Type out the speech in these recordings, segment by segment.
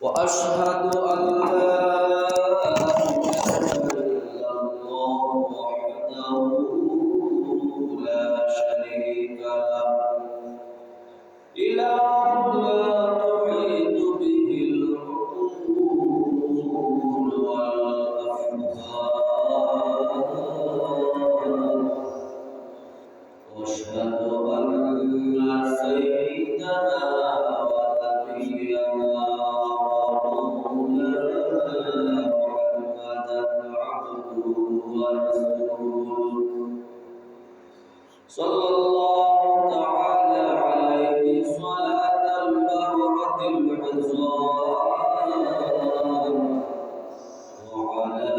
وأشهد أن لا إله إلا الله وحده لا شريك له إله لا تحيط به العقول والأفهام وأشهد أن سيدنا ونبينا محمدا عبده ورسوله صلى الله تعالى عليه صلاة البررة العظام وعلى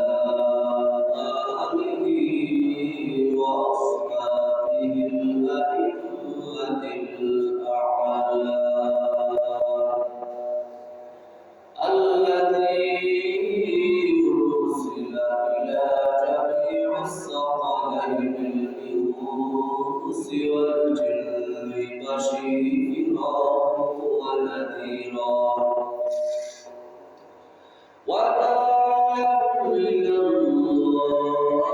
آله وأصحابه الأئمة الأعلام الذي أرسل إلى جميع الثقلين الإنس والجن بشيرا ونذيرا وداعيا إلى الله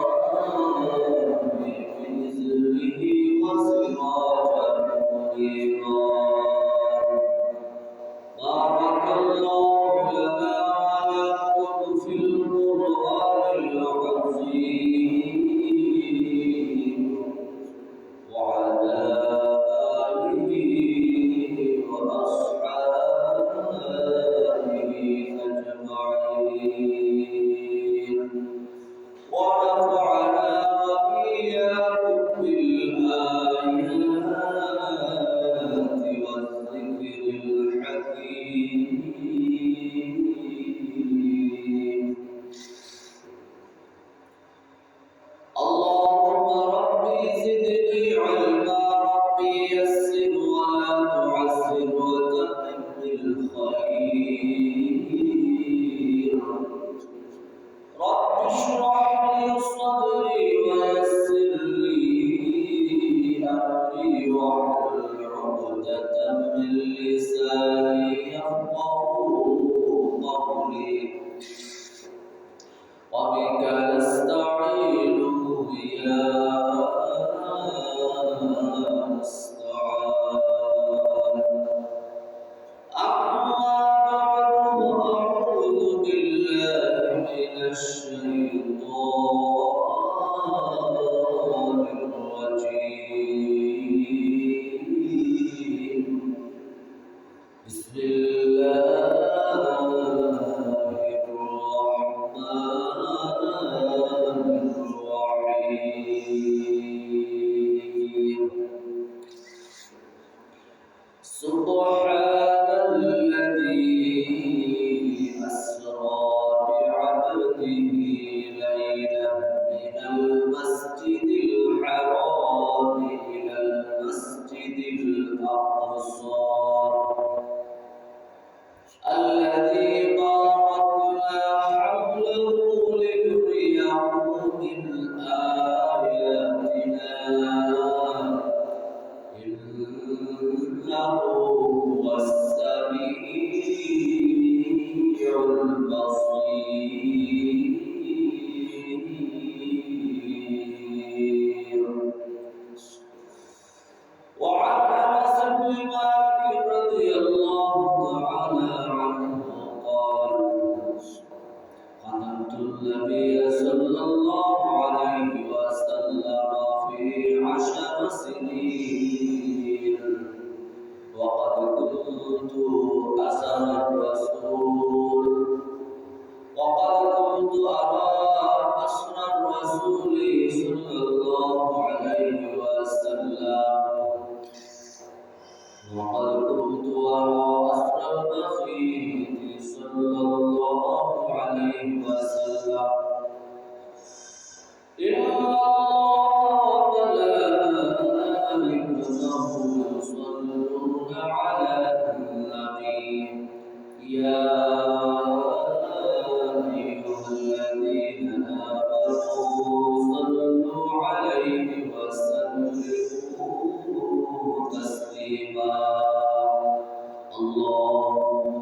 بإذنه وسراجا منيرا بارك الله لنا ولكم في القرآن العظيم وعلى آله وأصحابه أجمعين ونفعنا وإياكم بالآيات والذكر الحكيم اللهم ربي زدني علما ربي يسر ولا تعسر وتمم بالخير رب اشرح لي صدري ويسر لي أمري واحلل عقدة من لساني يفقهوا قولي وبك نستعين يا مستعان أما بعد أعوذ بالله من الشيطان الرجيم بسم الله الرحمن الرحيم سبحان الذي أسرى بعبده ليلا من المسجد الحرام إلى المسجد الأقصى الذي باركنا حوله لنريه من آياتنا إنه هو السميع البصير وعن أنس بن مالك رضي الله تعالى عنه قال خدمت النبي صلى الله عليه وسلم في 10 سنين وقد كنت أسر الرسول أرى أسر الرسول صلى الله عليه وسلم وقد كنت أرى أسر المخيط صلى الله عليه وسلم إن الله وملائكته يصلون على النبي يا أيها الذين آمنوا صلوا عليه وسلموا تسليما اللهم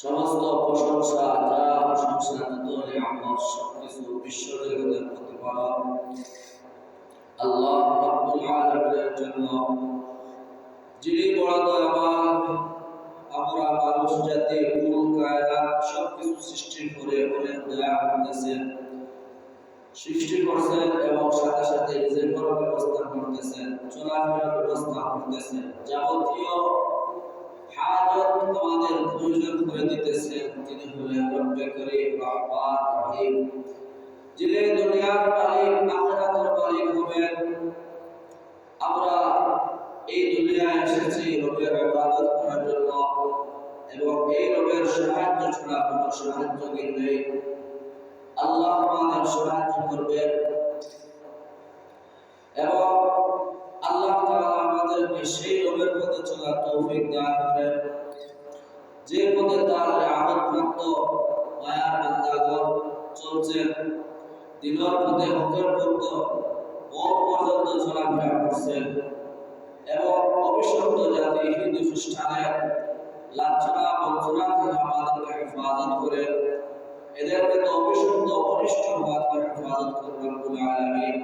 সমস্ত প্রশংসা যা প্রশংসা তোলে আমার সবকিছু বিশ্ব জগতের প্রতিপালক আল্লাহ রাব্বুল আলামিনের জন্য, যিনি বড় দয়াবান। আমরা মানুষ জাতি কুল কায়নাত সবকিছু সৃষ্টি করে অনেক দয়া করতেছেন, সৃষ্টি করছেন এবং সাথে সাথে নিজের করার ব্যবস্থা করতেছেন, চলাফেরার ব্যবস্থা করতেছেন, যাবতীয় হাজত আমাদের প্রয়োজন করে দিতেছেন। তিনি হলেন রব্বে করিম রহমান রহিম, যিনি দুনিয়ার মালিক আখিরাতের মালিক হবেন। আমরা এই দুনিয়ায় এসেছি রবের ইবাদত করার জন্য এবং এই রবের সাহায্য ছাড়া কোনো সাহায্যকারী নেই। আল্লাহ আমাদের সাহায্য করবেন এবং আল্লাহ তাআলা আমাদেরকে সেই রবের পথে চলার তৌফিক দান করেন, যে পথে তার আদতপ্রাপ্ত মায়ার বান্দাগণ চলছেন, দিনের পথে হকের পথ মৌত পর্যন্ত চলাফেরা করছেন এবং অবিশপ্ত জাতি হিন্দু খ্রিস্টানের লাঞ্ছনা বঞ্চনা থেকে আমাদেরকে হেফাজত করে, এদেরকে তো অবিশপ্ত অনিষ্ট হওয়া থেকে হেফাজত করবেন রব্বুল আলামিন।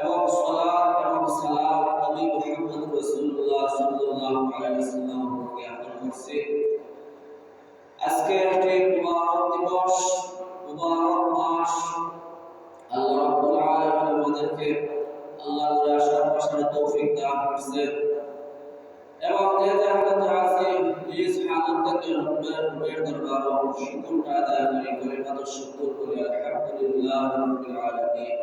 এবং সালাত এবং সালাম নবী মুহাম্মদ রাসূলুল্লাহ সাল্লাল্লাহু আলাইহি ওয়াসাল্লাম কে আপন করছি। আজকে একটি মুবারক দিবস, মুবারক মাস। আল্লাহ রাব্বুল আলামিন আমাদেরকে আল্লাহর আশার পাশে তৌফিক দান করেছেন এবং যে হালতে আছি নিজ হালত থেকে রব্বের দরবারে শুকর আদায় করি, কলিমাত শুকর করি, আলহামদুলিল্লাহ রাব্বিল আলামিন।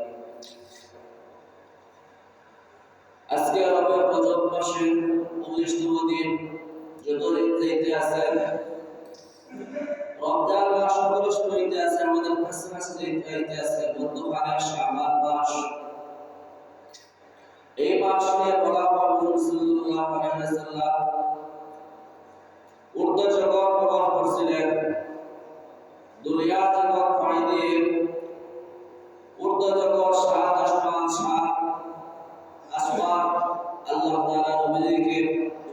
আজকে রবের রজব মাসের 19তম দিন, যতদিন যাইতে আছে রমজান মাস অগ্রসর হইতে আছে, আমাদের কাছে কাছে যাইতে আছে মধ্যখানে শাবান মাস। এই মাস নিয়ে বলা হয় রাসূল সাল্লাল্লাহু আলাইহি ওয়াসাল্লাম উর্দু জগৎ ভ্রমণ করছিলেন, দুনিয়া জগৎ পাড়ি দিয়ে উর্দু জগৎ সাত আসমান, সাত আসমান আল্লাহ তাআলা নবীকে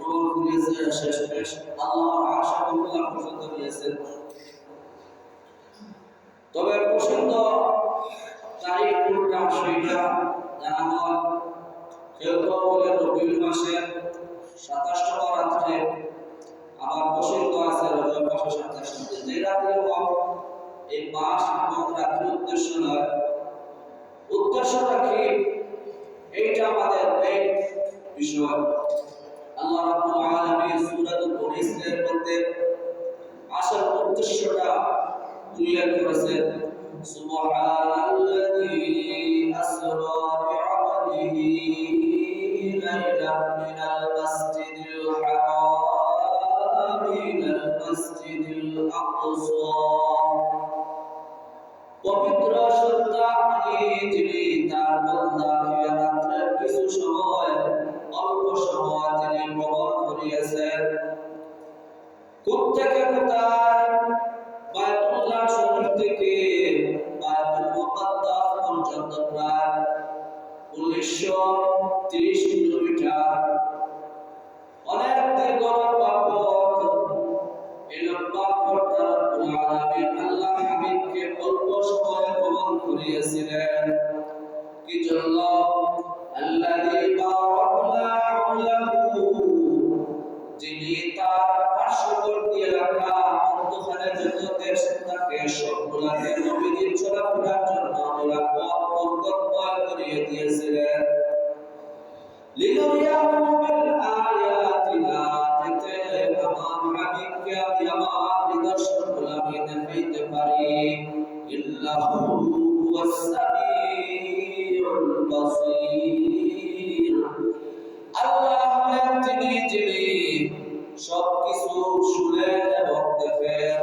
ভ্রমণ করিয়েছেন, শেষ আল্লাহর আরশ আল্লাহ পর্যন্ত নিয়েছেন। তবে পছন্দ তারিখ কোনটা সেটা জানা নয়। কেউ কেউ বলে রবিউল মাসের 27তম রাত্রে, আবার পছন্দ আছে রজব মাসের 27 যে রাত্রে হোক, এই মাস এবং রাত্রির উদ্দেশ্য নয়। উদ্দেশ্যটা কি এইটা আমাদের মেইন বিষয়। আল্লাহ রাব্বুল আলামিন সূরাতুল মুনিসের মধ্যে আসল উদ্দেশ্যটা উল্লেখ করেছেন, সুবহানাল্লাযী আসরা বি'আবদিহি ليلا من المسجد الحرام إلى المسجد الأقصى পবিত্র সত্তাহী যিনি তার বান্দাকে রাত্রের কিছু সময় অল্প সময় তিনি ভ্রমণ করিয়েছেন কোত্থেকে কোথায় বায়তুল্লাহ শরীফ থেকে বায়তুল মুকাদ্দাস পর্যন্ত প্রায় 1930 কিলোমিটার অনেক দীর্ঘ লম্বা পথ এই লম্বা পথটা রব্বুল আলামিন আল্লাহ হাবিবকে অল্প সময়ে ভ্রমণ করিয়েছিলেন কি জন্য আল্লাযী বারাকনা হাওলাহু যিনি তার পার্শ্ববর্তী এলাকা মধ্যখানে যত দেশ থাকে সবগুলাকে নবীর চলাফেরার জন্য নিরাপদ পথ করিয়ে দিয়েছিলেন লিনুরিয়াহু মিন আয়াতিনা যাতে আমার হাবিবকে আমি আমার নিদর্শনগুলো আমি দেখাইতে পারি ইল্লাহু হুয়াস সামিউল বাসীর আল্লাহ হলেন যিনি সবকিছু শুনেন এবং দেখেন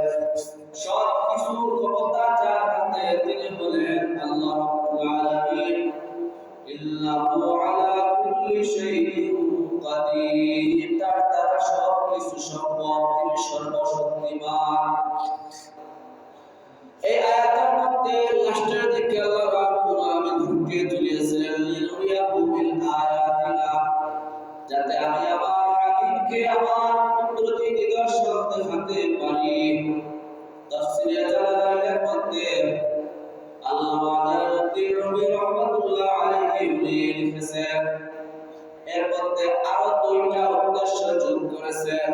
সবকিছুর ক্ষমতা যার হাতে তিনি হলেন আল্লাহ রাব্বুল আলামিন ইন্নাহু আলা কুল্লি শাইইন কাদির তার দ্বারা সবকিছু সম্ভব তিনি সর্বশক্তিমান এই আয়াতের মধ্যে লাস্টের দিকে আল্লাহ রাব্বুল আলামিন ফুটিয়ে তুলেছেন লিনুরিয়াহু বিল আয়াতিনা যাতে আমি আমার হাবিবকে আমার কুদরতি নিদর্শন দেখাতে পারি তাফসীরে জালালাইনের মধ্যে আল্লামা জালালউদ্দিন রুমি রাহমাতুল্লাহ আলাইহি লিখেছেন এর মধ্যে আরো দুইটা উদ্দেশ্য যোগ করেছেন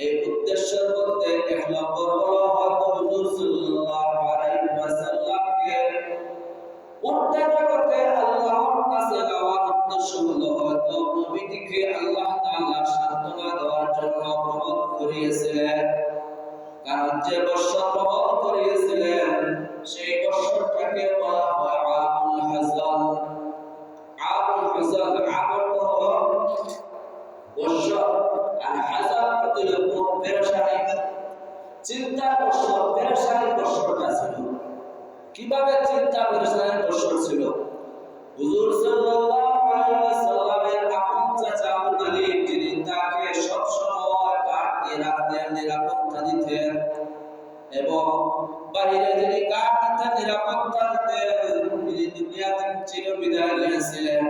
এই উদ্দেশ্যের মধ্যে এক নম্বর হলো হযরত হুজুর সাল্লাল্লাহু আলাইহি ওয়াসাল্লামকে উত্তর জগতে আল্লাহর কাছে যাওয়ার উদ্দেশ্য হলো হয়তো নবীকে আল্লাহ তাআলা সান্ত্বনা দেওয়ার জন্য ভ্রমণ করিয়েছিলেন কারণ যে বছর ভ্রমণ করিয়েছিলেন সেই বছরটাকে বলা হয় আমুল হাযান আমুল হাযান আমল হলো বছর আর হাযান হলো পেরেশানি চিন্তা বছর পেরেশানি বছরটা ছিল কিভাবে চিন্তা পেরেশানির বছর ছিল হুজুর সাল্লাল্লাহু আলাইহি ওয়াসাল্লামের আপন চাচা আবু তালিব যিনি তাকে সব সময় গার্ড দিয়ে রাখতেন নিরাপত্তা দিতেন এবং বাহিরে যিনি গার্ড দিতেন নিরাপত্তা দিতেন তিনি দুনিয়া থেকে চিরবিদায় নিয়েছিলেন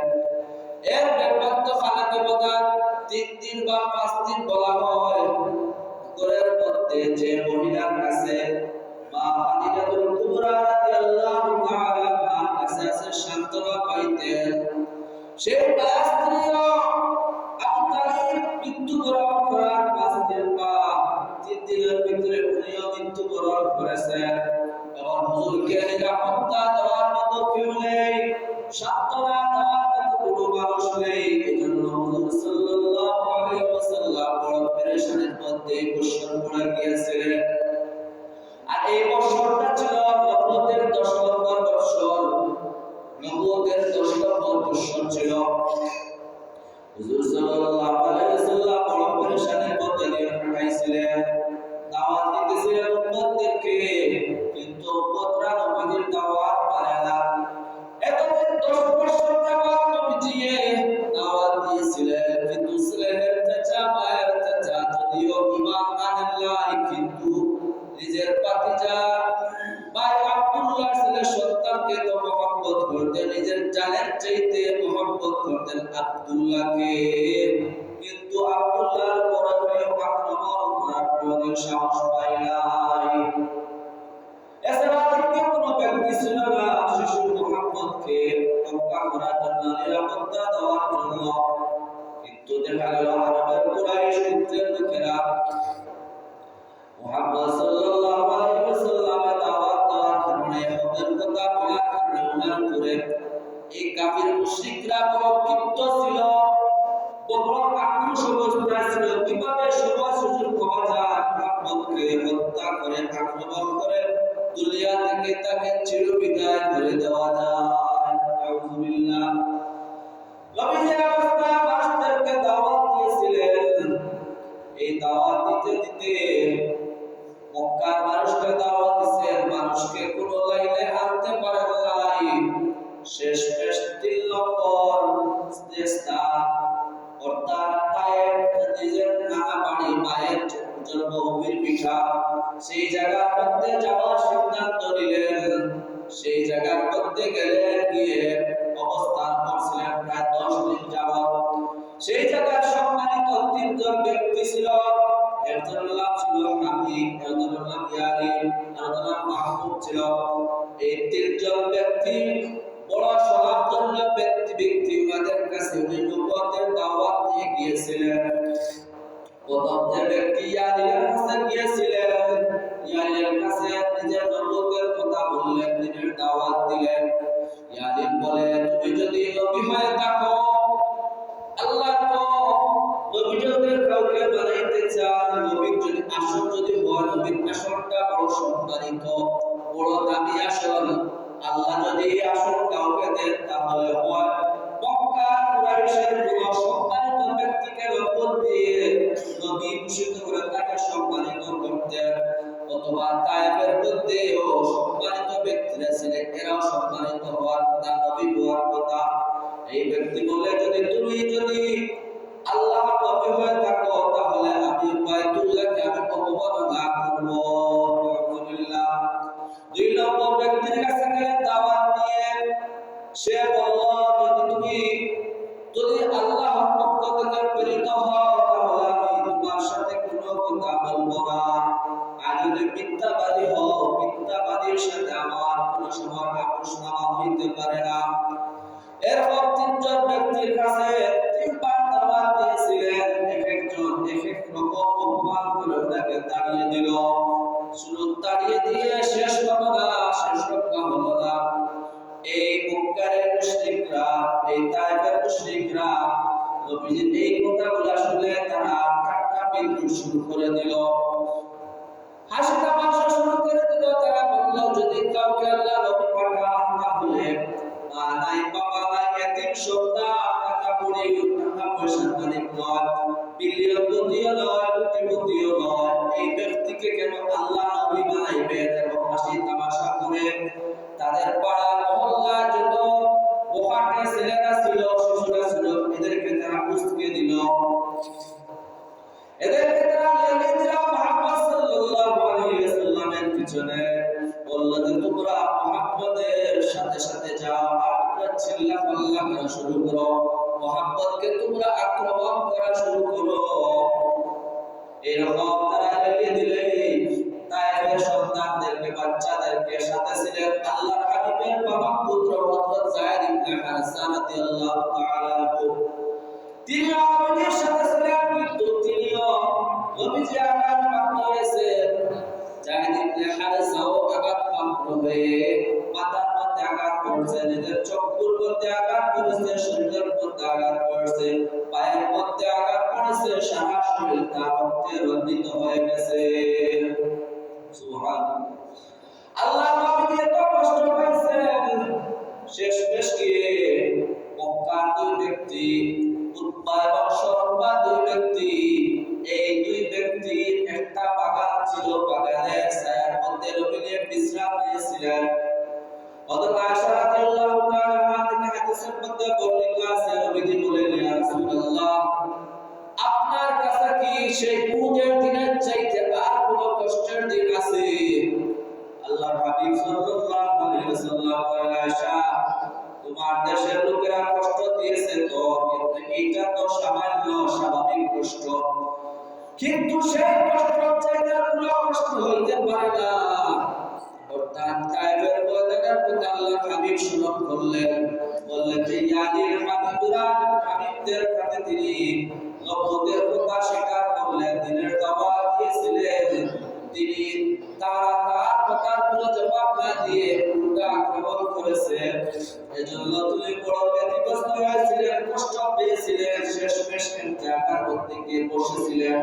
এর ব্যাপারে তো খালাকে প্রধান 3 দিন বা 5 দিন বলা হয় ঘরের মধ্যে যে মহিলার কাছে মা খাদিজাতুল কুবরা রাদিয়াল্লাহু তাআলা তার কাছে সান্ত্বনা পাইতেন সেই স্ত্রীও আবু তালিব মৃত্যুবরণ করার 5 দিন বা 3 দিনের ভিতরে উনিও মৃত্যুবরণ করেছেন এবং হুজুরকে নিরাপত্তা দেওয়ার মতো কেউ নেই সান্ত্বনা দেওয়ার মতো কোনো মানুষ নেই এজন্য হুজুর সাল্লাল্লাহু আলাইহি ওয়াসাল্লাম বড় পেরেশানির মধ্যে বছর পড়ে গিয়েছিলেন আর এই বছরটা ছিল নবুয়তের 10 নম্বর বছর নবুয়তের 10 নম্বর বছর ছিল হুজুর সাল্লাল্লাহু আলাইহি ওয়াসাল্লাম বড় পেরেশানির মধ্যে দিয়ে কাটাইছিলেন দাওয়াত দিতেছিলেন উম্মতদেরকে কিন্তু উম্মতরা নবীর দাওয়াত মানে না এতদিন 10 বছর যাবত নবীজি দাওয়াত দিয়েছিলেন কিন্তু ছেলের চাচা মায়ের চাচা যদিও ঈমান আনলাই কিন্তু নিজের ভাতিজা ভাই আব্দুল্লাহর ছেলে সন্তানকে তো মহব্বত করতেন নিজের জানের চাইতে মহব্বত করতেন আব্দুল্লাহকে কিন্তু আব্দুল্লাহর উপর আক্রমণ করার কোনো সাহস পায় নাই এছাড়া দ্বিতীয় কোনো ব্যক্তি ছিল না শিশুর মহব্বতকে রক্ষা করার জন্য নিরাপত্তা দেওয়ার জন্য কিন্তু দেখা গেল আরবের কুরাইশ গোত্রের লোকেরা মুহাম্মদ সাল্লাল্লাহু আলাইহি ওয়াসাল্লামের দাওয়াত দেওয়ার কারণে হকের কথা বলার কারণে উনার উপরে এই কাফির মুশরিকরা বড় ক্ষিপ্ত ছিল বড় আক্রোশ অবস্থায় ছিল কিভাবে সময় সুযোগ পাওয়া যায় মুহাম্মদকে হত্যা করে আক্রমণ করে দুনিয়া থেকে তাকে চিরবিদায় করে দেওয়া যায় আউযুবিল্লাহ নবীর অবস্থা জন্মভূমির পিঠা, সেই জায়গার মধ্যে যাওয়ার সিদ্ধান্ত নিলেন। সেই জায়গার মধ্যে গেলেন, গিয়ে অবস্থান করছিলেন প্রায় 10 দিন যাবত। সেই জায়গার সম্মানিত 3 জন ব্যক্তি ছিল। একজনের নাম ছিল হাবিব, একজনের নাম ইয়ালিন, আরেকজনের নাম মাহমুদ ছিল। এই 3 জন ব্যক্তি বড় স্বনামধন্য ব্যক্তি, ওনাদের কাছে উনি নবুয়তের দাওয়াত নিয়ে গিয়েছিলেন। প্রথম যে ব্যক্তি ইয়ালিনের কাছে গিয়েছিলেন, ইয়ালিনের কাছে নিজের নবুয়তের কথা বললেন, দিনের দাওয়াত দিলেন। ইয়ালিন বলে, তুমি যদি নবী হয়ে থাকো, আল্লাহ তো নবীদের কাউকে বানাইতে চান, নবীর যদি আসল যদি হয়, নবীর আসলটা বড় সম্মানিত, বড় দামি আসল। আল্লাহ যদি আসল কাউকে দেন, তাহলে হয় মক্কা কুরাইশের কোন সম্মানিত ব্যক্তিকে নবুয়ত দিয়ে নবী ঘোষিত করে তাকে সম্মানিত করতেন, অথবা তায়েফের মধ্যেও সম্মানিত ব্যক্তিরা ছিলেন, এরাও সম্মানিত হওয়ার কথা, নবী হওয়ার কথা। এই ব্যক্তি বলে, যদি আল্লাহ নবী হয়ে থাকো, তাহলে আমি বাইতুল্লাহকে আমি অবমাননা করব। আলহামদুলিল্লাহ। 2 নম্বর ব্যক্তির কাছে গেলে দাওয়াত নিয়ে সে বলল, যদি আল্লাহর পক্ষ থেকে প্রেরিত হও, তাহলে আমি তোমার সাথে কোনো কথা বলবো না। আর যদি মিথ্যাবাদী হও, মিথ্যাবাদীর সাথে আমার কোনো সময় আপোষ নামা হইতে পারে না। এরপর 3 জন ব্যক্তির কাছে 3 বার দাওয়াত দিয়েছিলেন, একজন এক এক রকম অপমান করে ওনাকে তাড়িয়ে দিল। শুধু তাড়িয়ে দিয়ে শেষ হলো না। এই মক্কার মুশরিকরা, এই তায়েফের মুশরিকরা নবীজির এই কথাগুলো শুনে তারা ঠাট্টা বিদ্রূপ শুরু করে দিল, হাসি তামাশা শুরু করে দিল। তারা বলল, যদি কাউকে আল্লাহ নবী পাঠান, তাহলে মা নাই, বাবা নাই, এতিম সন্তান, টাকা পয়সার মালিক নয়, বিলিয়নপতিও নয়, কোটিপতিও নয়, এই ব্যক্তিকে কেন আল্লাহ নবী বানাইবেন? এবং হাসি তামাশা করে তাদের পাড়া মহল্লার যত বোকাটে ছেলেরা ছিল, শিশুরা ছিল, এদেরকে তারা উস্কে দিল। এদেরকে তারা লেগে দিল মুহাম্মদ সাল্লাল্লাহু আলাইহি ওয়াসাল্লামের পিছনে। বলল যে, তোমরা মুহাম্মদের সাথে সাথে যাও, আর তোমরা চিল্লাপাল্লা করা শুরু করো, মুহাম্মদকে তোমরা আক্রমণ করা শুরু করো। এরকম তারা লেগে দিলে তায়েফের সন্তানদেরকে, বাচ্চাদেরকে, সাথে ছিলেন আল্লাহর হাবিবের বাবা পুত্র হযরত যায়েদ ইবনে হারসা রাদিয়াল্লাহু তাআলা আনহু। তিনি নবীর সাথে ছিলেন, কিন্তু তিনিও নবীজি আঘাতপ্রাপ্ত হয়েছেন। যায়েদ ইবনে হারসাও আঘাতপ্রাপ্ত হয়ে মাথার মধ্যে আঘাত করছে, নিজের চক্ষুর মধ্যে আঘাত করেছে, শরীরের মধ্যে আঘাত করেছে, পায়ের মধ্যে আঘাত করেছে, সারা শরীর তার রক্তে রঞ্জিত হয়ে গেছে। সুবহানাল্লাহ। আল্লাহ নবী এত কষ্ট পাইছেন, শেষমেশ গিয়ে মক্কার 2 ব্যক্তি, উতবা এবং শরবা 2 ব্যক্তি, এই 2 ব্যক্তির একটা বাগান ছিল, বাগানের ছায়ার মধ্যে নবী বিশ্রাম নিয়েছিলেন। হযরত আয়েশা রাদিয়াল্লাহু তাআলা আনহা হাদিসের মধ্যে বর্ণিত আছে, নবীজি বলেন, ইয়া রাসূলুল্লাহ, আপনার কাছে কি সেই উহুদের দিনের চাইতে আর কোনো কষ্টের দিন আছে? আল্লাহর হাবিব সাল্লাল্লাহু আলাইহি ওয়াসাল্লাম বলেন, আয়েশা, তোমার দেশের লোকেরা কষ্ট দিয়েছে তো, কিন্তু এটা তো সামান্য স্বাভাবিক কষ্ট, কিন্তু সেই কষ্টের চাইতে আর কোনো কষ্ট হইতে পারে না। অর্থাৎ তায়েফের ময়দানের কথা আল্লাহর হাবিব স্মরণ করলেন, বললেন যে ইয়াদির হাবিবদের কাছে তিনি নবুয়তের কথা স্বীকার করলেন, দিনের দাওয়াত দিয়েছিলেন, তিনি তার কথার কোনো জবাব না দিয়ে উল্টা আক্রমণ করেছেন। এজন্য তিনি বড় ব্যতিগ্রস্ত হয়েছিলেন, কষ্ট পেয়েছিলেন, শেষমেশ জায়গার মধ্যে গিয়ে বসেছিলেন।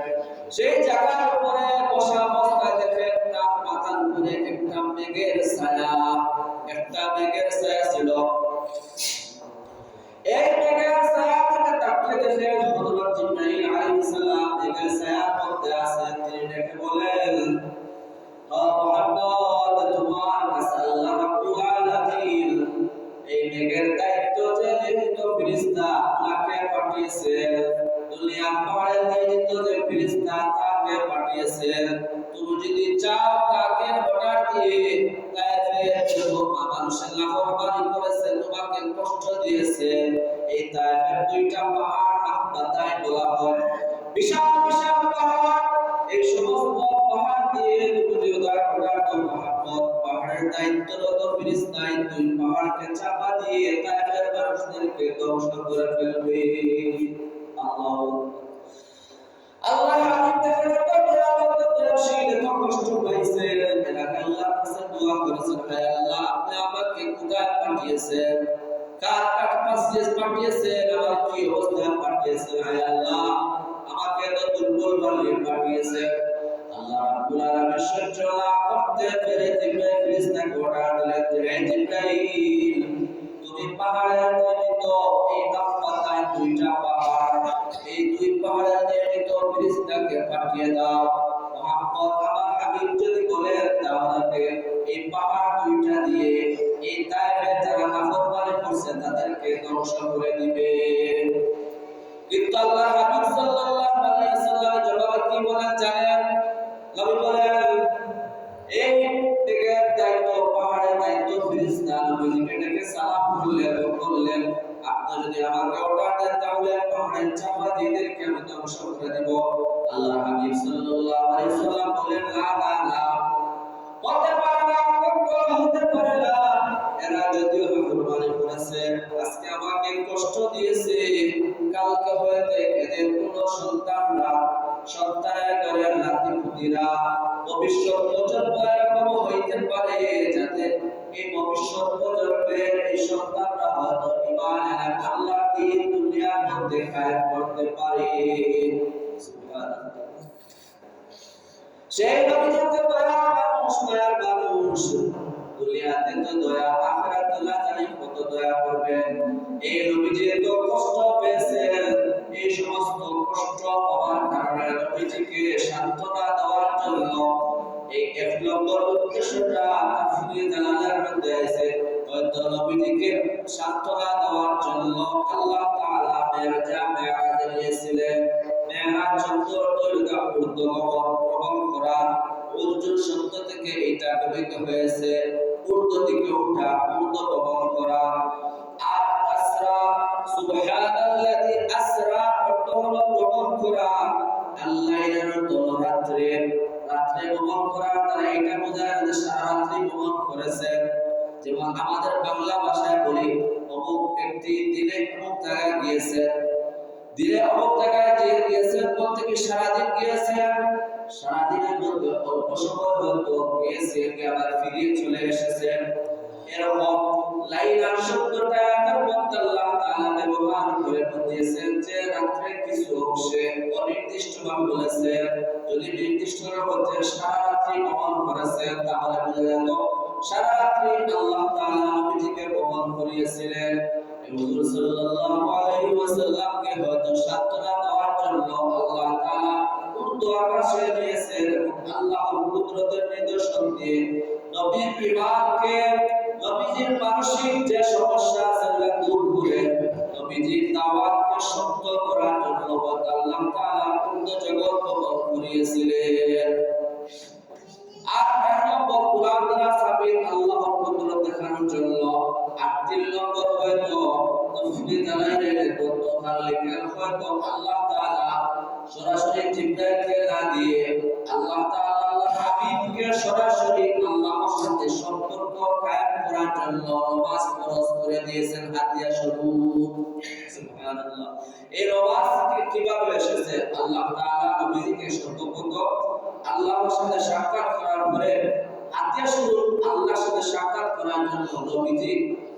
সেই জায়গার উপরে বসা অবস্থায় দেখেন তার মাথার উপরে একটা মেঘের ছায়া ছিল। এই মেঘের ছায়া থেকে তাকিয়ে দেখেন হযরত জিবরাইল আলাইহিস সালাম মেঘের ছায়ার মধ্যে আছেন। তিনি ডেকে বলেন, মুহাম্মদ, তোমার কাছে আল্লাহ রাব্বুল আলামিন এই মেঘের দায়িত্ব যে নিযুক্ত ফেরেশতা আল্লাহকে পাঠিয়েছেন, দুনিয়ার পাহাড়ে নিযুক্ত যে ফেরেশতা, তার পাহাড়কে পাঠিয়েছেন। তুমি যদি চাও তাকে অর্ডার দিয়ে তায়েফের মানুষের নাফরমানি করেছে, তোমাকে কষ্ট দিয়েছে, এই তায়েফের দুইটা পাহাড় আহবাতাই বলা হয়। বিশাল বিশাল পাহাড়, এই সমস্ত পাহাড় দিয়ে তুমি অর্ডার দাও মুহাম্মদ, পাহাড়ের দায়িত্বরত ফেরেশতাই দুই পাহাড়কে চাপা দিয়ে তায়েফের মানুষদেরকে ধ্বংস করে ফেলবে। আল্লাহু আল্লাহ হাবিব দেখেন তো দয়া করতে শীল তো কষ্ট পাইছে, এলাকা আল্লাহর কাছে দোয়া করেছেন, হে আল্লাহ আপনি আমাকে কোথায় পাঠিয়েছেন, কার কাছে পাঠিয়েছেন, আমার কি অবস্থায় পাঠিয়েছেন, হে আল্লাহ আমাকে এত দুর্বল বানিয়ে পাঠিয়েছেন। আল্লাহ রাব্বুল আলামিন সহ্য না করতে পেরে জিবরাইল ফেরেশতাকে অর্ডার দিলেন, হে জিবরাইল তুমি পাহাড়ের নির্মিত এই আহবাতায় দুইটা পাহাড়, এই দুই পাহাড়ের নির্মিত ফেরেশতাকে পাঠিয়ে দাও। মুহাম্মদ আমার হাবিব যদি বলেন তাহলে এই পাহাড় দুইটা দিয়ে এই তায়েফে যারা নাফরমানি করছে তাদেরকে ধ্বংস করে দিবে। কিন্তু আল্লাহ হাবিব সাল্লাল্লাহু আলাইহি ওয়াসাল্লাম জবাবে কি বলেন জানেন? নবী বলেন এই দিকে দায়িত্ব পাহাড়ের দায়িত্ব ফেরেশতা নবীকে ডেকে সালাম করলেন আপনি যদি আমাকে অর্ডার দেন তাহলে পাহাড়ের চাপা দিয়ে এদেরকে আমি ধ্বংস করে দেব। আল্লাহ হাবিব সাল্লাল্লাহু আলাইহি ওয়াসাল্লাম বলেন না না না, হতে পারে না, কখনো হতে পারে না, এরা যদিও নাফরমানি করেছে, আজকে আমাকে কষ্ট দিয়েছে, কালকে হয়তো এদের কোনো সন্তানের ঘরের নাতি-পুতিরা ভবিষ্যৎ প্রজন্ম এরকম হইতে পারে যাতে এই ভবিষ্যৎ প্রজন্মের এই সন্তানরা হয়তো ঈমান এনে আল্লাহর দ্বীন দুনিয়ার মধ্যে কায়েম করতে পারে। সুবহানাল্লাহ। সেই নবীজিকে দয়া মানুষ, দয়ার মানুষ, দুনিয়াতে তো দয়া, আখিরাতে না জানি কত দয়া করবেন। এই নবীজি এত কষ্ট পেয়েছেন, এই সমস্ত কষ্ট পাওয়ার কারণে নবীজিকে সান্ত্বনা দেওয়ার জন্য এই এক নম্বর উদ্দেশ্যটা তাফসীরে জালালার মধ্যে আছে। হয়তো নবীজিকে সান্ত্বনা দেওয়ার জন্য আল্লাহ তাআলা মেরাজে নিয়েছিলেন। মেরাজ শব্দ তৈরিটা ঊর্ধ্বগমন করা, উর্জুন শব্দ থেকে এটা গঠিত হয়েছে ঊর্ধ্ব দিকে ওঠা, ঊর্ধ্বগমন করা। আর আসরা, সুবহানাল্লাযী আসরা অর্থ হলো গমন করা। আল্লাহ এর রাত্রে গমন করার দ্বারা এটা বোঝায় যে সারা রাত্রি গমন করেছেন। যেমন আমাদের বাংলা ভাষায় বলি অমুক ব্যক্তি দিনে অমুক জায়গায় গিয়েছেন, দিনে অমুক জায়গায় গিয়েছেন বলতে কি সারাদিন গিয়েছেন, সারাদিনের মধ্যে অল্প সময় হয়তো গিয়েছেন, আবার ফিরে চলে এসেছেন। এরকম লাইলার শব্দটা মধ্যে আল্লাহ তাআলা ব্যবহার করে বুঝিয়েছেন যে রাত্রে কিছু অংশে অনির্দিষ্টভাবে বলেছেন। যদি নির্দিষ্ট করতে সারা রাত্রি গমন করেছেন তাহলে বোঝা গেল সারা রাত্রি আল্লাহ তাআলা নবীজিকে গমন করিয়েছিলেন। হুজুর সাল্লাল্লাহু আলাইহি ওয়াসাল্লামকে হয়তো সান্ত্বনা দেওয়ার জন্য আল্লাহ তাআলা উর্দু আকাশে দিয়েছেন এবং আল্লাহর কুদরতের নিদর্শন দিয়ে নবীর ঈমানকে, নবীজির মানসিক যে সমস্যা সেগুলো দূর করে নবীজির দাওয়াতকে শক্ত করার জন্য আল্লাহ তাআলা পূর্ণ জগৎ গমন করিয়েছিলেন। আর এক নম্বর কোরআন দ্বারা সাবিত আল্লাহর কুদরত দেখানোর জন্য, আর তিন নম্বর হয়তো তাফসীরে জালালাইনের গ্রন্থকার লেখেন হয়তো আল্লাহ তাআলা সরাসরি জিবরাইলকে না দিয়ে আল্লাহ তাআলা আল্লাহর হাবিবকে সরাসরি আল্লাহর সাথে সম্পর্ক কায়েম করার জন্য নামাজ ফরজ করে দিয়েছেন হাদিয়া স্বরূপ। সুবহানাল্লাহ। এই নামাজ কিভাবে এসেছে? আল্লাহ তাআলা নবীকে সর্বপ্রথম আল্লাহর সাথে সাক্ষাৎ করার পরে হাদিয়া স্বরূপ আল্লাহর সাথে সাক্ষাৎ করার জন্য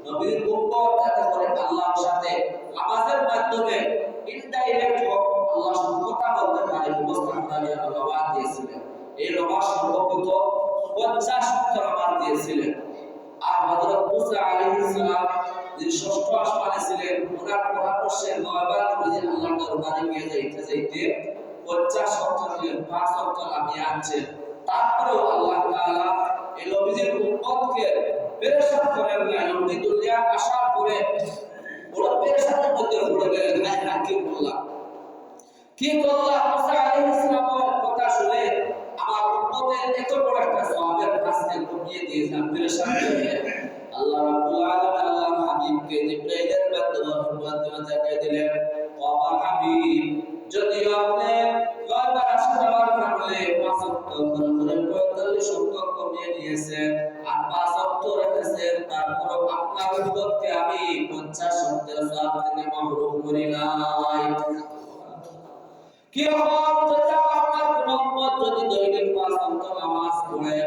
নবীর উম্মত যাতে করে আল্লাহর সাথে নামাজের মাধ্যমে ইনডাইরেক্ট আল্লাহর সাথে কথা বলতে পারে ব্যবস্থা করার জন্য নামাজ দিয়েছিলেন। এই নামাজ সর্বপ্রথম 50 ওয়াক্ত নামাজ দিয়েছিলেন। আর হযরত মুসা আলাইহিস সালাম যিনি ষষ্ঠ আসমানে ছিলেন, ওনার পরামর্শে 9 বার নবীজি আল্লাহর দরবারে গিয়ে যাইতে 50 ওয়াক্ত দিলেন, 5 ওয়াক্ত নামিয়ে আনছেন। তারপরেও আল্লাহ তাআলা এই নবীজির উম্মতকে পেরেশান করেন না। নবী দুনিয়া আসার পরে বড় পেরেশানের মধ্যে পড়ে গেলেন। কি করলাম মুসা আলাইহিস সালামের কথা আমার উম্মতের এত বড় একটা সওয়াবের কাজকে কমিয়ে দিয়েছেন পেরেশান করে আল্লাহ রাব্বুল আলামিন আল্লাহর হাবিবকে জিবরাইলের মাধ্যমে জানিয়ে দিলেন ও আমার হাবিব যদি আপনি কয়বার আসা যাওয়ার কারণে 5 ওয়াক্ত করে 45 ওয়াক্ত কমিয়ে নিয়েছেন আর 5 ওয়াক্ত রেখেছেন তারপর আপনার উম্মতকে আমি 50 ওয়াক্তের সওয়াব থেকে মাহরুম করি নাই। কি হবে যদি আপনার কোন উম্মত যদি দৈনিক 5 ওয়াক্ত নামাজ পড়ে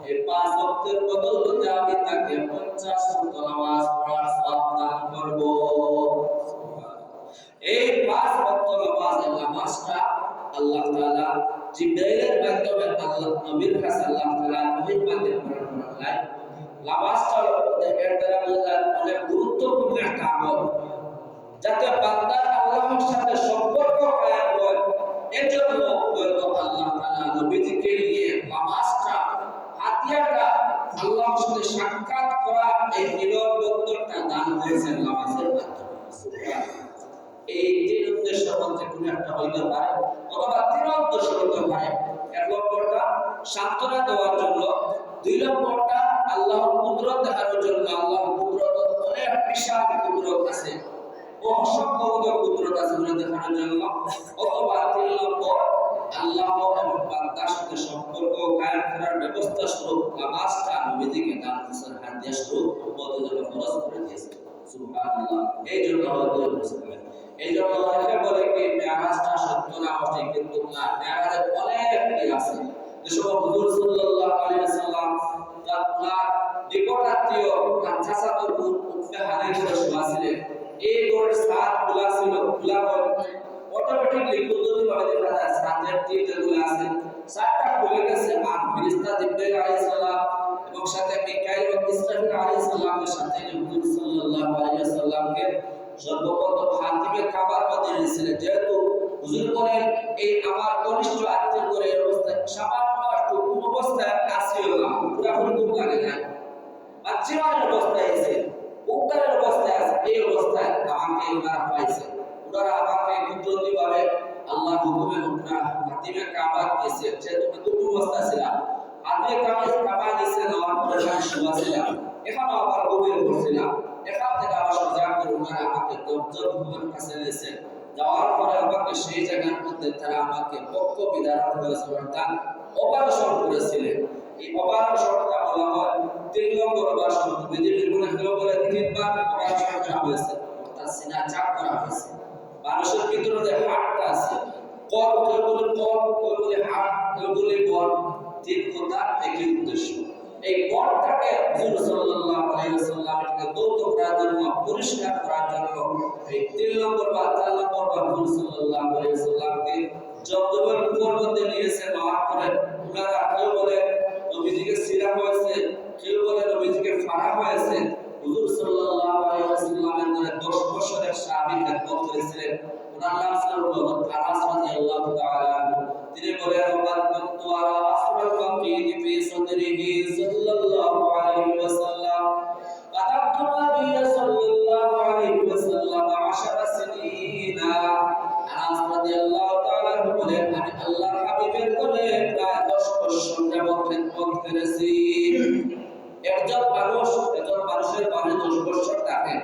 এই 5 ওয়াক্তের বদলে আমি তাকে 50 ওয়াক্ত নামাজ পড়ার সওয়াব দান করব। এই 5 ওয়াক্ত নামাজটা আল্লাহ তাআলা জিবরাইলের মাধ্যমে আল্লাহ নবীর কাছে আল্লাহ তাআলা ওহীর মাধ্যমে বলেন নামাজটা এর দ্বারা অনেক গুরুত্বপূর্ণ একটা আমল যাতে বান্দা আল্লাহর সাথে সম্পর্ক কায়েম হয় এজন্য হয়তো আল্লাহ তাআলা নবীজিকে নিয়ে নামাজটা হাতিয়ারটা আল্লাহর সাথে সাক্ষাৎ করা এই মিলন বন্ধনটা দান করেছেন নামাজের মাধ্যমে। সুবহানাল্লাহ। এই তিন উদ্দেশ্য মধ্যে কোনো একটা হইতে পারে অথবা তিন উদ্দেশ্য হইতে পারে। এক নম্বরটা সান্ত্বনা দেওয়ার জন্য, দুই নম্বরটা আল্লাহর কুদরত দেখানোর জন্য, আল্লাহর কুদরত অনেক বিশাল কুদরত আছে, অসংখ্য কুদরত আছে বলে দেখানোর জন্য, অথবা তিন নম্বর আল্লাহ এবং বান্দার সাথে সম্পর্ক কায়েম করার ব্যবস্থা স্বরূপ নামাজটা নবীজিকে দান করেছেন হাদিয়া স্বরূপ উম্মতের জন্য ফরজ করে দিয়েছেন। সুবহানাল্লাহ। এই জন্য হয়তো মুসলমান এই জন্য অনেকে বলে কি মেরাজটা সত্য না অসঠিক, কিন্তু না, মেরাজের অনেক কি আছে। যেসব হুজুর সাল্লাল্লাহু আলাইহি ওয়াসাল্লাম তার নিকটাত্মীয় তার চাচাতো বোন উম্মে হানির বসে ছিলেন, এই গোর সাত খোলা ছিল, খোলা অটোমেটিকলি কুদরতিভাবে দেখা যায় সাতের তীর যেগুলো আছে সাতটা খুলে গেছে। আর ফেরেশতা জিবরাইল আলাইহিস সালাম এবং সাথে মিকাইল এবং ইসরাফিল আলাইহিস সালামের সাথে হুজুর সাল্লাল্লাহু আলাইহি ওয়াসাল্লামকে সর্বপ্রথম হাতিমে কাবার মধ্যে এনেছিলেন। যেহেতু হুজুর বলেন এই আমার কনিষ্ঠ আত্মীয় করে এই অবস্থায় সামান্য একটু অবস্থায় আসিও না, পুরাপুরি দুঃখ লাগে না, আর জীবনের অবস্থায় এসে উত্তরের অবস্থায় আছে, এই অবস্থায় আমাকে ওনারা পাইছে। ওনারা আমাকে কুদরতিভাবে আল্লাহর হুকুমে ওনারা হাতিমে কাবা দিয়েছে। যেহেতু দুটো অবস্থা ছিলাম, হাতিমে কাবা দিয়েছে, নেওয়ার পরে আমি শোয়া ছিলাম, এখানে আবার গভীর করছিলাম, এখান থেকে আবার সজাগ করে ওনারা আমাকে দরজার হুকুমের কাছে নিয়েছে। যাওয়ার পরে আমাকে সেই জায়গার মধ্যে তারা আমাকে পক্ষ বিধারণ করেছিল, অর্থাৎ অপারেশন করেছিলেন। এই অপারেশনটা বলা হয় 3 নম্বর অপারেশন। বিজেপির গুণে হলো বলে 3 বার অপারেশন করা হয়েছে, অর্থাৎ সিনা চাপ করা হয়েছে। মানুষের ভিতরে যে হাড়টা আছে, কল বলে হাড়, বলে বল, তিন কথা একই উদ্দেশ্য। এই বলটাকে হুজুর সাল্লাল্লাহু আলাইহি ওয়াসাল্লাম এটাকে দৌত করার জন্য, পরিষ্কার করার জন্য এই 3 নম্বর বা 4 নম্বর বা হুজুর সাল্লাল্লাহু আলাইহি ওয়াসাল্লামকে জব্দবের উপর মধ্যে নিয়েছে। নেওয়ার পরে ওনারা কেউ বলে নবীজিকে সিরা হয়েছে, কেউ বলে নবীজিকে ফাড়া হয়েছে। হুজুর সাল্লাল্লাহু আলাইহি ওয়াসাল্লামের ধরে 10 বছরের সাহাবী খেদমত করেছিলেন। ওনার নাম ছিল হযরত আনাস রাদিয়াল্লাহু তাআলা আনহু। তিনি বলেন ওয়াকাদ কুনতু আরা আসরাল ওয়াকিদি ফি সাদরিহি সাল্লাল্লাহু আলাইহি ওয়াসাল্লাম কাদাবতু নবিয়্য সাল্লাল্লাহু আলাইহি ওয়াসাল্লাম 10 সিনিনা। আনাস রাদিয়াল্লাহু তাআলা আনহু বলেন আমি আল্লাহর হাবিবের কোলে প্রায় 10 বছর যাবত খেদমত করেছি। একজন মানুষের বাড়ি 10 বছর থাকে,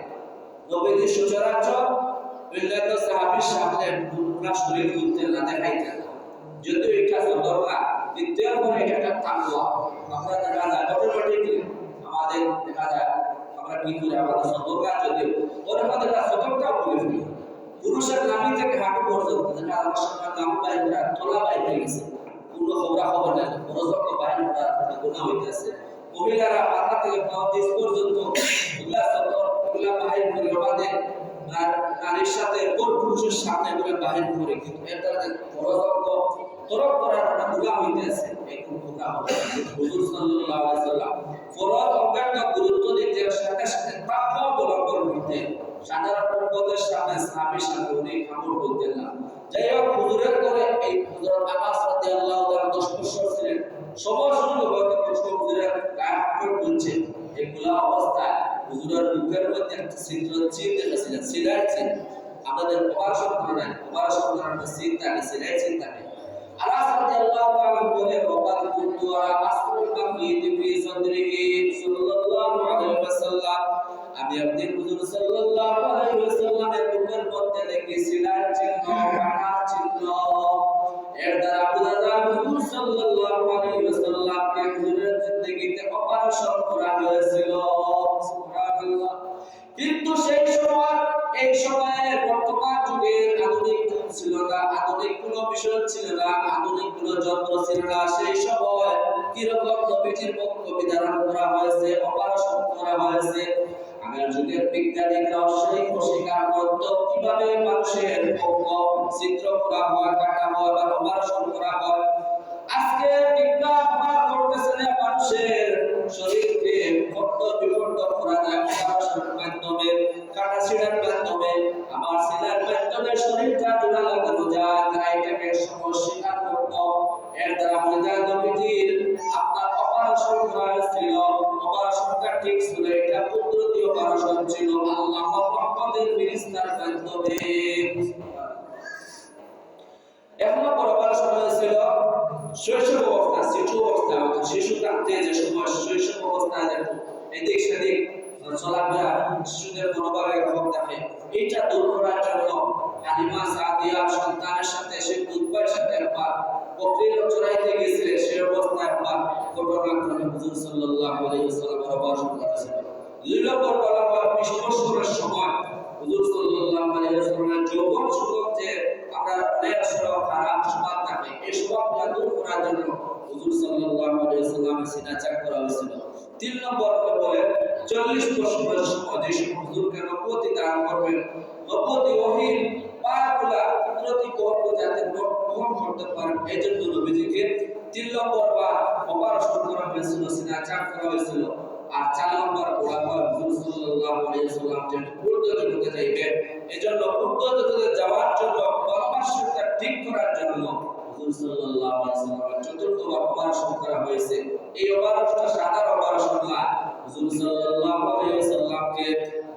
নবীজি সচরাচর অন্যান্য সাহাবীর সামনে পুরা শরীর করতে না দেখাইতেন, যদিও এটা দরকার। দ্বিতীয় করে এটা একটা তাকওয়া। আমরা দেখা যায় অটোমেটিকলি আমাদের দেখা যায় আমরা কি করে আমাদের সদরকার যদিও ওর মধ্যে সদরটাও বলে ফেলি। পুরুষের নামি থেকে হাঁটু পর্যন্ত যেটা আমার সঙ্গে নাম বাইরে তোলা বাইরে গেছে, কোনো খবর নেই, বড় বাইরে গুণা হইতেছে। মহিলারা মাথা থেকে পাও নিচ পর্যন্ত ওগুলা বাহির করে বাঁধে, আর নারীর সাথে পুরুষের সামনে বলে বাহির করে, কিন্তু এর দ্বারা তরক করার একটা গুণা হইতেছে। এই গুণা হবে হুজুর সাল্লাল্লাহু আলাইহি ওয়াসাল্লাম ফরজ অজ্ঞানকে গুরুত্ব দিতে সাথে সাথে তাকওয়া অবলম্বন করতে। সাধারণ উম্মতের সামনে সাহাবীর সামনে উনি খামর বলতেন না। যাই হোক হুজুরের করে এই হযরত আনাস রাদিয়াল্লাহু তাআলা 10 বছর ছিলেন। সময় সুযোগ হয়তো কিছু হুজুরের গায়ে হাত বলছে, এগুলা অবস্থায় হুজুরের মুখের মধ্যে একটা ছিদ্র দেখেছিলেন, সিলাই চিহ্ন। আমাদের অপারেশন করে নাই, অপারেশন করার একটা চিহ্ন থাকে, সিলাই চিহ্ন থাকে। আনাস রাদিয়াল্লাহু আনহু বলে ওয়াকাদ কুনতু আরা আসরুল মাকিত ফি সাদরিহি সাল্লাল্লাহু আলাইহি ওয়াসাল্লাম, আমি একদিন হুজুর সাল্লাল্লাহু আলাইহি ওয়াসাল্লামের বুকের মধ্যে দেখেছিলাম চিহ্ন, কাটার চিহ্ন। এর দ্বারা বোঝা যায় হুজুর সাল্লাল্লাহু আলাইহি ওয়াসাল্লামকে হুজুরের জিন্দেগিতে অপারেশন করা হয়েছিল। সুবহানাল্লাহ। কিন্তু সেই সময়, এই সময়ে বর্তমান যুগে আধুনিক যুগ ছিল না, আধুনিক কোনো বিষয় ছিল না, আধুনিক কোনো যন্ত্র ছিল না। সেই সময় কিরকম নবীজির বক্তব্য বিধান করা হয়েছে, অপারেশন করা হয়েছে। আগের যুগের বিজ্ঞানীরা অবশ্যই অস্বীকার করত কিভাবে মানুষের অঙ্গ চিত্র করা হয়, কাটা হয় বা অপারেশন করা হয়। আজকে বিজ্ঞান করতেছে না মানুষের শরীরকে খন্ড বিখন্ড করা যায় অপারেশনের মাধ্যমে, কাটা ছিঁড়ার মাধ্যমে, আমার সেলার মাধ্যমে শরীরটা জোড়া লাগানো যায়। তারা এটাকে অস্বীকার করত। এর দ্বারা বোঝা নবীজির আপনার অপারেশন করা হয়েছিল, অপারেশনটা ঠিক ছিল, এটা কুদরতি অপারেশন ছিল আল্লাহ রহমতের ফেরেশতার মাধ্যমে। এখন অপারেশন হয়েছিল শৈশব অবস্থা, শিশু অবস্থা, শিশু কাঁদতে যে সময় শৈশব অবস্থায় দেখো এদিক সেদিক চলাফেরা, শিশুদের মনোভাবে এরকম থাকে। এটা দূর করার জন্য হালিমা সাদিয়া সন্তানের সাথে, সে দুধের সাথে একবার বকরির চড়াইতে গেছিলেন। সেই অবস্থায় একবার ঘটনাক্রমে হুজুর সাল্লাল্লাহু আলাইহি ওয়াসাল্লাম অপারেশন করেছিলেন। লীলাবর বলা হয় 20 বছরের সময় হুজুর সাল্লাল্লাহু আলাইহি ওয়াসাল্লামের যৌবন সুযোগ যে আমরা অনেক সময় খারাপ স্বভাব থাকে, এই স্বভাবটা দূর করার জন্য হুজুর সাল্লাল্লাহু আলাইহি ওয়াসাল্লামের সিনা চাক করা হয়েছিল। 3 নম্বর বলে 40 বছরের সময় যে হুজুরকে নবুয়তি দান করবেন, নবুয়তি ওহীর পায়াগুলা কুদরতি কবর যাতে গ্রহণ করতে পারেন, এই জন্য নবীজিকে 3 নম্বর বার অপারেশন করা হয়েছিল, সিনা চাক করা হয়েছিল। আর 4 নম্বর বলা হয় হুজুর সাল্লাল্লাহু আলাইহি ওয়াসাল্লাম যে উর্দু জগতে যাইবেন, এজন্য উর্দু জগতে যাওয়ার জন্য পরামর্শটা ঠিক করার জন্য হুজুর সাল্লাল্লাহু আলাইহি ওয়াসাল্লাম চতুর্থবার অপারেশন করা হয়েছে। এই অপারেশনটা সাধারণ অপারেশন না। হুজুর সাল্লাল্লাহু আলাইহি ওয়াসাল্লামকে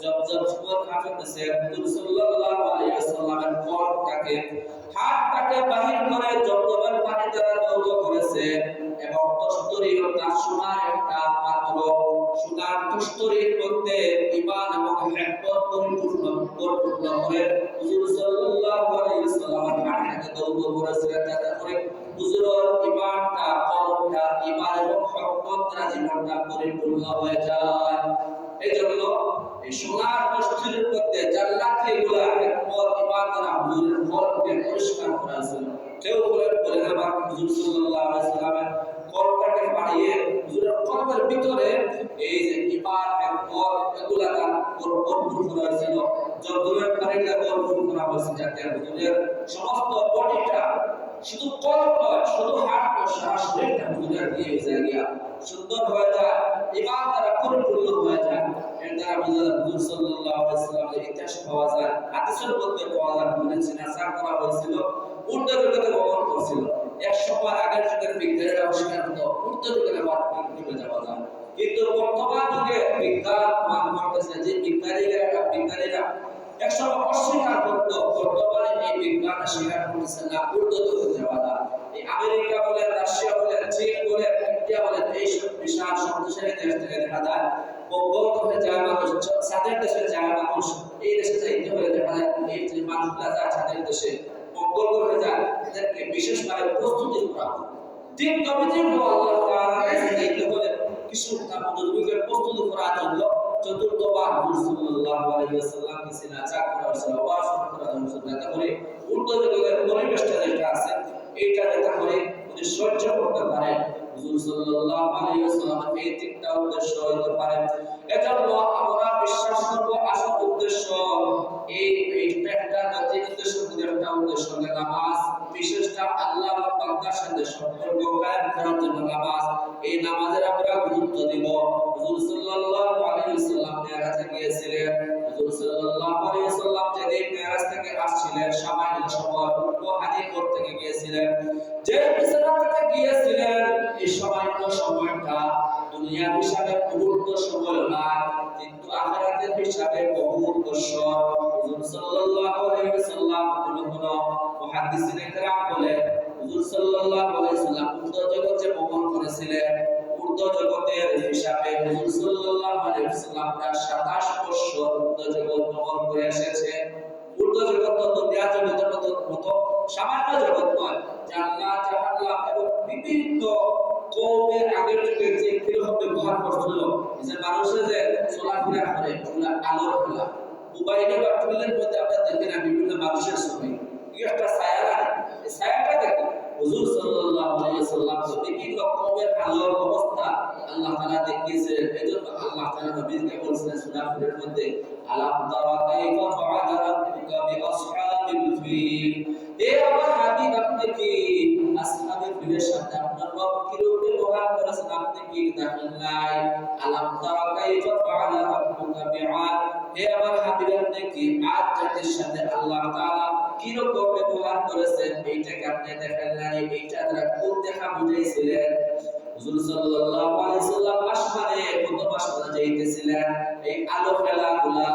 জব সুবত হাফেজে হুজুর সাল্লাল্লাহু আলাইহি ওয়াসাল্লামের কলটাকে, হাতটাকে বাহির করে জবজবের পানি দ্বারা দৌত করেছে এবং তস্তরি অর্থাৎ সোনার একটা পাত্র, সোনার তস্তরির মধ্যে ঈমান এবং হিকমত পরিপূর্ণ করে হুজুর সাল্লাল্লাহু আলাইহি ওয়াসাল্লামের হাতটাকে দৌত করেছিলেন, যাতে করে হুজুরের ঈমানটা, কলবটা ঈমান এবং হিকমত দ্বারা জীবনটা পরিপূর্ণ হয়ে যায়। এই জন্য এই সোনার তস্তরির মধ্যে জান্নাতি এগুলা হিকমত ঈমান দ্বারা হুজুরের কলবকে পরিষ্কার করা হয়েছিল। কেউ বলে না হুজুর সাল্লাল্লাহু আলাইহি ওয়াসাল্লামের কলবটাকে বাড়িয়ে হুজুরের কলবের ভিতরে এই যে ঈমান হিকমত এগুলা তার ভরপুর করা হয়েছিল। জবজবের পানিটা ভরপুর করা হয়েছে যাতে হুজুরের সমস্ত বডিটা, শুধু কলব নয়, শুধু হাত ও সারা শরীরটা হুজুরের দিয়ে জায়গা সুন্দর হয়ে যায়, ঈমান দ্বারা পরিপূর্ণ হয়ে যায়। এর দ্বারা হুজুর সাল্লাল্লাহু আলাইহি ওয়াসাল্লামের ইতিহাস পাওয়া যায়, হাদিসের মধ্যে পাওয়া যায় হুজুরের সিনাসা করা হয়েছিল, উর্দু জগতে ভ্রমণ করছিল। এক সময় আগের যুগের বিজ্ঞানীরা আবিষ্কার করত উর্দু জগতে বাদ ডুবে যাওয়া যায়, কিন্তু বর্তমান যুগে বিজ্ঞান প্রমাণ করতেছে যে বিজ্ঞানীরা একসময় অস্বীকার করত, বর্তমানে এই বিজ্ঞান স্বীকার করতেছে না উর্দু জগতে যাওয়া যায়। এই আমেরিকা বলে, রাশিয়া বলে, চীন বলে, ইন্ডিয়া বলে, এইসব বিশাল শক্তিশালী দেশ থেকে দেখা যায় মঙ্গল গ্রহে যায় মানুষ, চাঁদের দেশে যায় মানুষ, এই দেশে যাইতে হলে দেখা যায় এই যে মানুষরা যায় চাঁদের দেশে, মঙ্গল গ্রহে যায়, এদেরকে বিশেষভাবে প্রস্তুতি করা হয়। ঠিক নবীজির আল্লাহ তাআলা কাছে যাইতে হলে কিছু তার প্রস্তুতি করার জন্য চতুর্থবার হুজুর সাল্লাল্লাহু আলাইহি ওয়াসাল্লামকে সিনা চাক করা হয়েছিল, অপারেশন করা হয়েছিল, যাতে করে উর্দু জগতের পরিবেশটা যেটা আছে এইটা যাতে করে উনি সহ্য করতে পারেন। হুজুর সাল্লাল্লাহু আলাইহি ওয়াসাল্লামের এই তিনটা উদ্দেশ্য হতে পারে। এজন্য আমরা বিশ্বাস করব আসল উদ্দেশ্য এই একটা তিন উদ্দেশ্য একটা উদ্দেশ্য হলো নামাজ, বিশেষটা আল্লাহ ও বান্দার সাথে সম্পর্ক কায়েম করার জন্য নামাজ। এই নামাজের আমরা গুরুত্ব দিব। হুজুর সাল্লাল্লাহু আলাইহি ওয়াসাল্লাম মেরাজে গিয়েছিলেন। হুজুর সাল্লাল্লাহু আলাইহি ওয়াসাল্লাম যেদিন মেরাজ থেকে আসছিলেন সামান্য সময় পূর্ব হাদিপুর থেকে গিয়েছিলেন, যে বিছানা থেকে গিয়েছিলেন এই সামান্য সময়টা দুনিয়ার হিসাবে বহুত সময় না, কিন্তু আখিরাতের হিসাবে বহুত বছর। হুজুর সাল্লাল্লাহু আলাইহি ওয়াসাল্লাম কোন মুহাদ্দিসিনে কেরাম বলে হুজুর সাল্লাল্লাহু আলাইহি সাল্লাম উর্দু জগতে ভ্রমণ করেছিলেন। উর্দু জগতের হিসাবে হুজুর সাল্লাল্লাহু আলাইহি সাল্লাম প্রায় 27 বছর উর্দু জগৎ ভ্রমণ করে এসেছে। উর্দু জগৎ তো দুনিয়া জগতের মতো সামান্য জগৎ নয়। জান্নাত জাহান্নাম এবং বিভিন্ন কওমের আগের যুগে যে কিরকম ব্যবহার করছিল, যে মানুষের যে চলাফেরা করে ওগুলা আলোর খেলা। মোবাইলে বা টুলের মধ্যে আপনারা দেখেন না বিভিন্ন মানুষের ছবি, কি একটা ছায়া লাগে, এই ছায়াটা দেখেন হুজুর সাল্লাল্লাহু আলাইহি ওয়াসাল্লাম তো বিভিন্ন কওমের আলোর অবস্থা আল্লাহ তাআলা দেখিয়েছেন। এজন্য আল্লাহ তাআলা নবীকে বলেছেন সূরা হুদের মধ্যে, আলাম তারা কাইফা ফাআলা রাব্বুকা বিআসহাবিল ফিল। হে আমার হাবিব, আপনি কি আসহাবুল ফিলের সাথে আপনার রব কিরূপ ব্যবহার করেছেন আপনি কি দেখেন নাই? আলাম তারা কাইফা ফাআলা রাব্বুকা বিআদ। হে আমার হাবিব, আপনি কি আদ জাতির সাথে আল্লাহ তাআলা কিরকম ব্যবহার করেছেন এইটাকে আপনি দেখেন নাই? এইটা দ্বারা কোন দেখা বুঝাইছিলেন? হুজুর সাল্লাল্লাহু আলাইহি সাল্লাম আসমানে প্রথম আসমানে যাইতেছিলেন, এই আলো খেলাগুলা,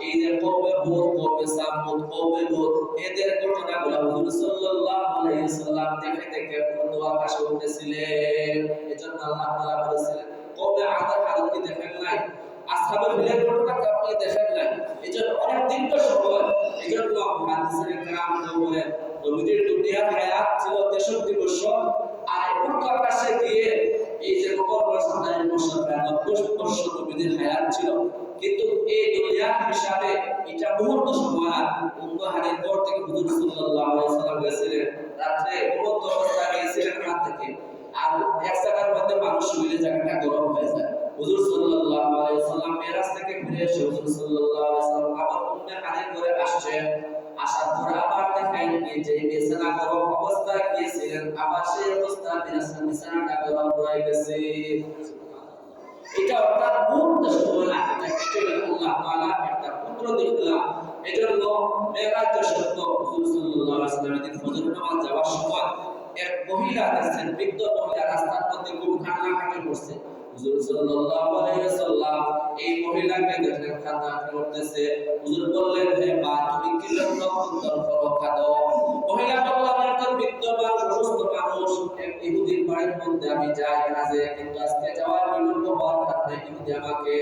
এই যে কওমে হুদ, কওমে সামুদ, কওমে লূত, এদের ঘটনাগুলা হুজুর সাল্লাল্লাহু আলাইহি সাল্লাম দেখে দেখে উর্দু আকাশে উঠতেছিলেন। এজন্য আল্লাহ তাআলা বলেছিলেন, কওমে আদের হালত কি দেখেন নাই? আসহাবুল ফিলের ঘটনাকে আপনি দেখেন নাই? এজন্য অনেক দীর্ঘ সময়, এজন্য মুহাদ্দিসিনে কেরাম বলেন নবীজির দুনিয়ার হায়াত ছিল 63 বছর, আর উর্দু আকাশে গিয়ে এই যে 27 বছর, 90 বছর নবীজির হায়াত ছিল। কিন্তু এই দুনিয়ার হিসাবে এটা মুহূর্ত সময় না। উম্মাহানের পর থেকে হুজুর সাল্লাল্লাহু আলাইহি সাল্লাম গেছিলেন রাতে ঘুমন্ত অবস্থায় গিয়েছিলেন রাত থেকে, আর এক জায়গার মধ্যে মানুষ শুইলে জায়গাটা গরম হয়ে যায়। হুজুর সাল্লাল্লাহু আলাইহি সাল্লাম মেরাজ থেকে ফিরে এসে হুজুর সাল্লাল্লাহু আলাইহি সাল্লাম আবার উম্মাহানের ঘরে আসছেন। আসার পরে আবার দেখেন যে বিছানা গরম অবস্থায় গিয়েছিলেন, আবার সেই অবস্থা বিছানাটা গরম হয়ে গেছে। এটা অর্থাৎ মুহূর্ত সময় না, এটা কেটে আল্লাহ তাআলা একটা কুদরতি খেলা। এজন্য মেরাজ সত্য হুজুর সাল্লাল্লাহু আলাইহি সাল্লাম দিন ফজর নামাজ যাওয়ার সময় এক মহিলা দেখছেন, বৃদ্ধ মহিলা রাস্তার মধ্যে খুব কান্নাকাটি করছে। হুজুর সাল্লাল্লাহু আলাইহি সাল্লাম এই মহিলাকে দেখলেন কান্নাকাটি করতেছে। হুজুর বললেন, হে মা, তুমি কি জন্য অন্তর করো কাঁদো? মহিলা বলল, আমি একটা বৃদ্ধ মানুষ, অসুস্থ মানুষ, এক ইহুদির বাড়ির মধ্যে আমি যাই কাজে, কিন্তু আজকে যাওয়ার বিলম্ব হওয়ার কারণে ইহুদি আমাকে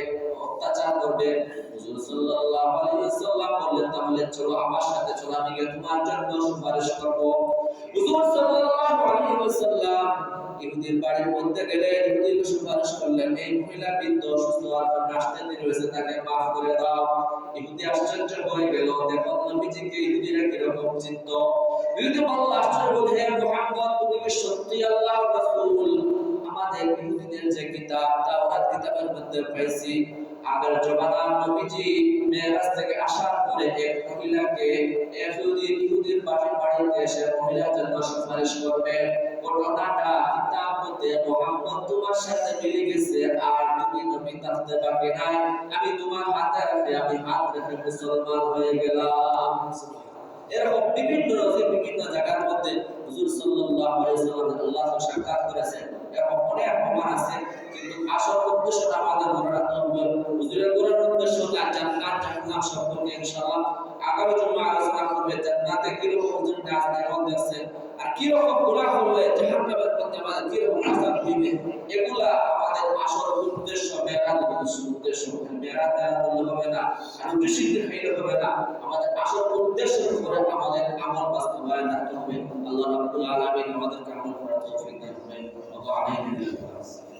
অত্যাচার করবে। হুজুর সাল্লাল্লাহু আলাইহি সাল্লাম বললেন, তাহলে চলো আমার সাথে, চলো আমি গিয়ে তোমার জন্য সুপারিশ করব। হুজুর সাল্লাল্লাহু আলাইহি সাল্লাম ইহুদির বাড়ির মধ্যে গেলেন, ইহুদিকে সুপারিশ করলেন, এই মহিলা বৃদ্ধ অসুস্থ, আর আসতে দেরি হয়েছে, তাকে মাফ করে দাও। ইহুদি আশ্চর্য হয়ে গেল, দেখো নবীজিকে ইহুদিরা কিরকম চিন্ত। ইহুদি বলল, আশ্চর্য, হে মুহাম্মদ, তুমি কি সত্যি আল্লাহর রাসূল? আমাদের ইহুদিদের যে কিতাব তাওরাত কিতাবের মধ্যে পাইছি, আগের জমানার নবীজি মেরাজ থেকে আসার পরে এক মহিলাকে ইহুদির বাড়িতে এসে মহিলার জন্য সুপারিশ করবে। ঘটনাটা কিতাব মধ্যে মুহাম্মদ তোমার সাথে মিলে গেছে, আর তুমি নবী থাকতে পারবে না। আমি তোমার হাতে রেখে, আমি হাত রেখে মুসলমান হয়ে গেলাম। এরকম বিভিন্ন জায়গার মধ্যে হুজুর সাল্লাল্লাহু আলাইহি সাল্লাম আল্লাহ সাক্ষাৎ করেছেন। এরকম অনেক প্রমাণ আছে, কিন্তু আসল উদ্দেশ্যটা আমাদের মনে রাখতে হবে। হুজুরের কোরআন উদ্দেশ্য না জান্নাত জাহান্নাম সম্পর্কে ইনশাআল্লাহ আগামী জুমা আলোচনা করবে। জান্নাতে কিরকম হুজুর নাজ নেওয়ান দেখছে, আর কিরকম গুনাহ করলে জাহান্নামের মধ্যে আমাদের কিরকম আযাব দিবে, এগুলা আমাদের আসল উদ্দেশ্য। মেরাজ উদ্দেশ্য মেরাজ হবে না, আর উদ্দেশ্য হবে না, আমাদের আসল উদ্দেশ্যের উপরে আমাদের আমল বাস্তবায়ন করতে হবে। আল্লাহ রাব্বুল আলামিন আমাদেরকে আমল করার তৌফিক দান করুন। ওয়া আলাইকুম।